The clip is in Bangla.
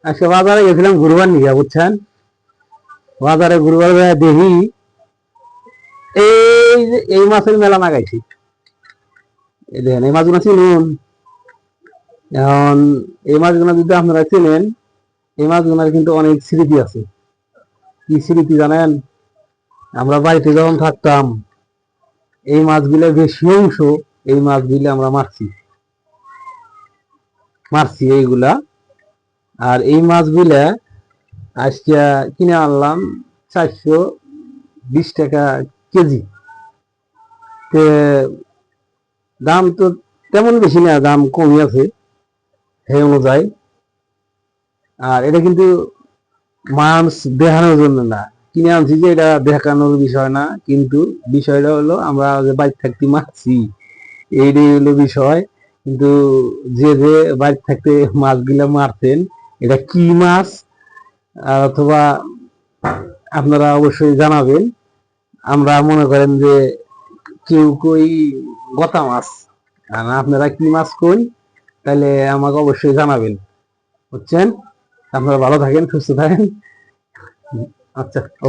আজকে বাজারে গেছিলাম ঘুরবার নিয়ে, বুঝছেন? বাজারে ঘুরবার দেখি এই মাছের মেলা লাগাইছি। এই দেখেন, এই মাছগুলো চিনুন। এখন এই মাছগুলো যদি আপনারা চেনেন, এই মাছগুলোর কিন্তু অনেক স্মৃতি আছে। কি স্মৃতি জানেন? আমরা বাড়িতে যখন থাকতাম, এই মাছগুলো বেশি অংশ, এই মাছগুলো আমরা মারছি মারছি এইগুলা। আর এই মাছগুলা আজকে কিনে আনলাম 420 টাকা কেজি। দাম তো তেমন বেশি না, দাম কমই আছে সেই অনুযায়ী। আর এটা কিন্তু মাছ দেখানোর জন্য না, কিনে আনছি যে এটা দেখানোর বিষয় না, কিন্তু বিষয়টা হলো আমরা যে বাইরে থাকতে মারছি, এইটাই হলো বিষয়। কিন্তু যে যে বাইরে থাকতে মাছগুলা মারতেন, এটা কি মাছ অথবা আপনারা অবশ্যই জানাবেন। আমরা মনে করেন যে কেউ কই গতা মাছ, আর আপনারা কি মাছ কই, তাহলে আমাকে অবশ্যই জানাবেন, বুঝছেন? আপনারা ভালো থাকেন, সুস্থ থাকেন। আচ্ছা, ওকে।